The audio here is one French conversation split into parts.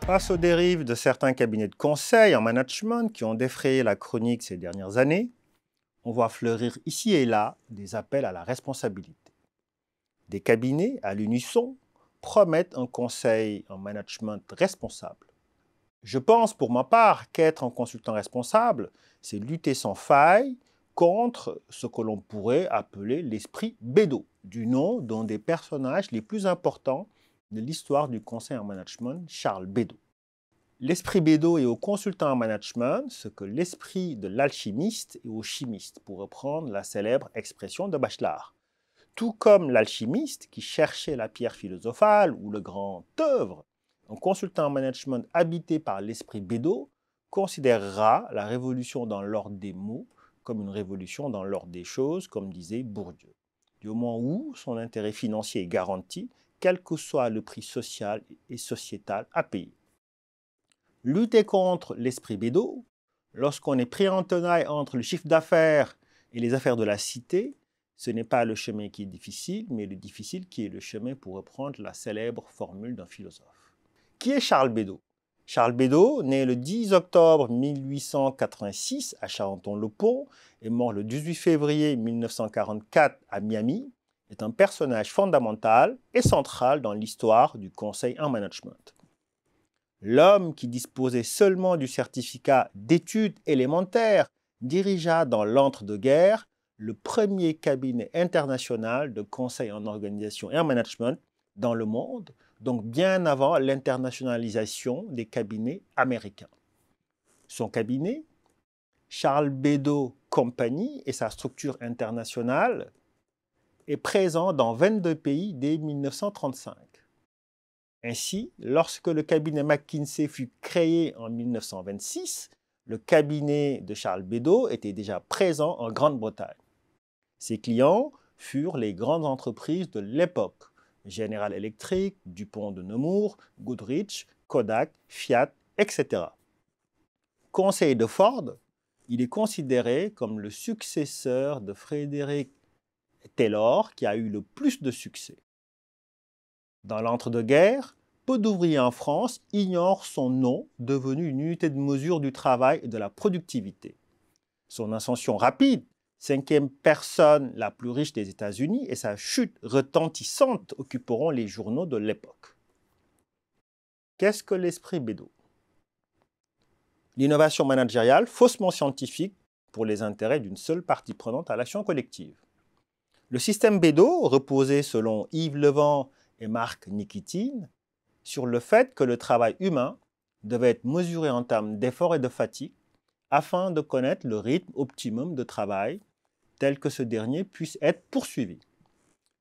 Face aux dérives de certains cabinets de conseil en management qui ont défrayé la chronique ces dernières années, on voit fleurir ici et là des appels à la responsabilité. Des cabinets, à l'unisson, promettent un conseil en management responsable. Je pense pour ma part qu'être un consultant responsable, c'est lutter sans faille contre ce que l'on pourrait appeler l'esprit Bédo, du nom d'un des personnages les plus importants de l'histoire du conseil en management, Charles Bédo. L'esprit Bédo est au consultant en management ce que l'esprit de l'alchimiste est au chimiste, pour reprendre la célèbre expression de Bachelard. Tout comme l'alchimiste qui cherchait la pierre philosophale ou le grand œuvre, un consultant en management habité par l'esprit Bédo considérera la révolution dans l'ordre des mots comme une révolution dans l'ordre des choses, comme disait Bourdieu. Du moment où son intérêt financier est garanti, quel que soit le prix social et sociétal à payer. Lutter contre l'esprit Bédo, lorsqu'on est pris en tenaille entre le chiffre d'affaires et les affaires de la cité, ce n'est pas le chemin qui est difficile, mais le difficile qui est le chemin, pour reprendre la célèbre formule d'un philosophe. Qui est Charles Bédo? Charles Bédo, né le 10 octobre 1886 à Charenton-le-Pont et mort le 18 février 1944 à Miami, est un personnage fondamental et central dans l'histoire du conseil en management. L'homme qui disposait seulement du certificat d'études élémentaires dirigea dans l'entre-deux-guerres le premier cabinet international de conseil en organisation et en management dans le monde, donc bien avant l'internationalisation des cabinets américains. Son cabinet, Charles Bédo Company, et sa structure internationale est présent dans 22 pays dès 1935. Ainsi, lorsque le cabinet McKinsey fut créé en 1926, le cabinet de Charles Bédo était déjà présent en Grande-Bretagne. Ses clients furent les grandes entreprises de l'époque, General Electric, DuPont de Nemours, Goodrich, Kodak, Fiat, etc. Conseiller de Ford, il est considéré comme le successeur de Frederick Taylor, qui a eu le plus de succès. Dans l'entre-deux-guerres, peu d'ouvriers en France ignorent son nom, devenu une unité de mesure du travail et de la productivité. Son ascension rapide, 5e personne la plus riche des États-Unis, et sa chute retentissante occuperont les journaux de l'époque. Qu'est-ce que l'esprit Bédo? L'innovation managériale faussement scientifique pour les intérêts d'une seule partie prenante à l'action collective. Le système Bédo reposait, selon Yves Levent et Marc Nikitine, sur le fait que le travail humain devait être mesuré en termes d'effort et de fatigue afin de connaître le rythme optimum de travail tel que ce dernier puisse être poursuivi.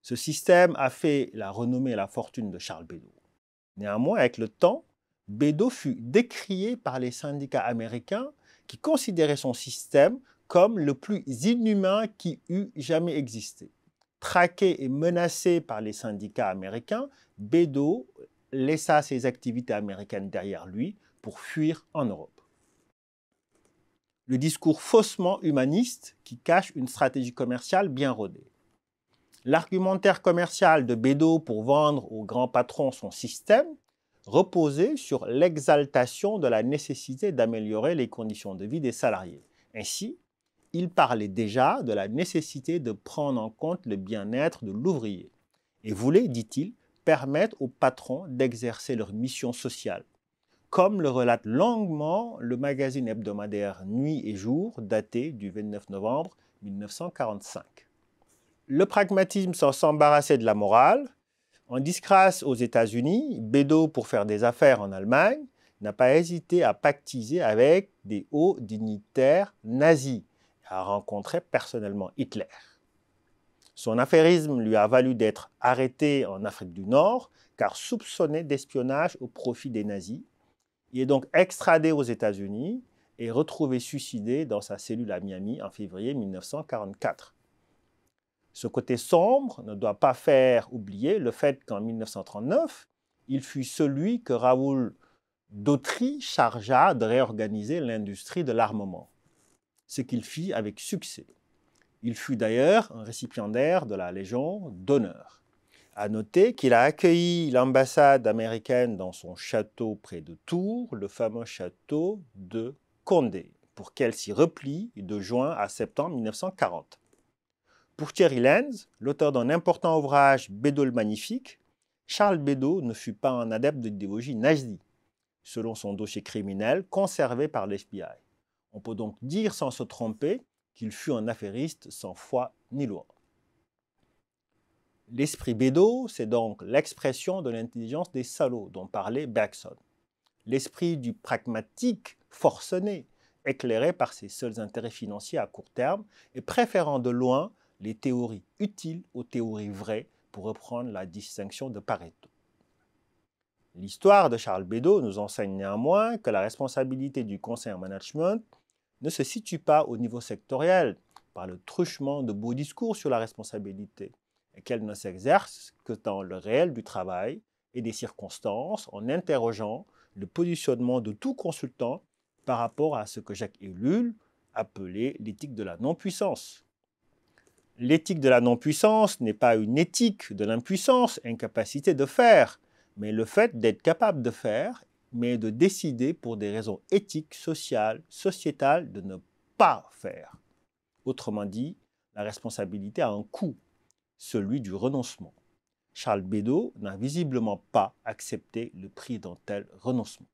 Ce système a fait la renommée et la fortune de Charles Bédo. Néanmoins, avec le temps, Bédo fut décrié par les syndicats américains qui considéraient son système comme le plus inhumain qui eût jamais existé. Traqué et menacé par les syndicats américains, Bédo laissa ses activités américaines derrière lui pour fuir en Europe. Le discours faussement humaniste qui cache une stratégie commerciale bien rodée. L'argumentaire commercial de Bédo pour vendre aux grands patrons son système reposait sur l'exaltation de la nécessité d'améliorer les conditions de vie des salariés. Ainsi, il parlait déjà de la nécessité de prendre en compte le bien-être de l'ouvrier et voulait, dit-il, permettre aux patrons d'exercer leur mission sociale, comme le relate longuement le magazine hebdomadaire Nuit et Jour, daté du 29 novembre 1945. Le pragmatisme sans s'embarrasser de la morale. En disgrâce aux États-Unis, Bédo, pour faire des affaires en Allemagne, n'a pas hésité à pactiser avec des hauts dignitaires nazis et à rencontrer personnellement Hitler. Son affairisme lui a valu d'être arrêté en Afrique du Nord, car soupçonné d'espionnage au profit des nazis. Il est donc extradé aux États-Unis et retrouvé suicidé dans sa cellule à Miami en février 1944. Ce côté sombre ne doit pas faire oublier le fait qu'en 1939, il fut celui que Raoul Dautry chargea de réorganiser l'industrie de l'armement, ce qu'il fit avec succès. Il fut d'ailleurs un récipiendaire de la Légion d'honneur. À noter qu'il a accueilli l'ambassade américaine dans son château près de Tours, le fameux château de Condé, pour qu'elle s'y replie de juin à septembre 1940. Pour Thierry Lenz, l'auteur d'un important ouvrage Bédot le Magnifique, Charles Bédot ne fut pas un adepte de l'idéologie nazie, selon son dossier criminel conservé par l'FBI. On peut donc dire sans se tromper qu'il fut un affairiste sans foi ni loi. L'esprit Bédot, c'est donc l'expression de l'intelligence des salauds dont parlait Bergson. L'esprit du pragmatique forcené, éclairé par ses seuls intérêts financiers à court terme et préférant de loin les théories utiles aux théories vraies, pour reprendre la distinction de Pareto. L'histoire de Charles Bédot nous enseigne néanmoins que la responsabilité du conseil en management ne se situe pas au niveau sectoriel, par le truchement de beaux discours sur la responsabilité, et qu'elle ne s'exerce que dans le réel du travail et des circonstances, en interrogeant le positionnement de tout consultant par rapport à ce que Jacques Ellul appelait l'éthique de la non-puissance. L'éthique de la non-puissance n'est pas une éthique de l'impuissance, incapacité de faire, mais le fait d'être capable de faire, mais de décider pour des raisons éthiques, sociales, sociétales, de ne pas faire. Autrement dit, la responsabilité a un coût, celui du renoncement. Charles Bédot n'a visiblement pas accepté le prix d'un tel renoncement.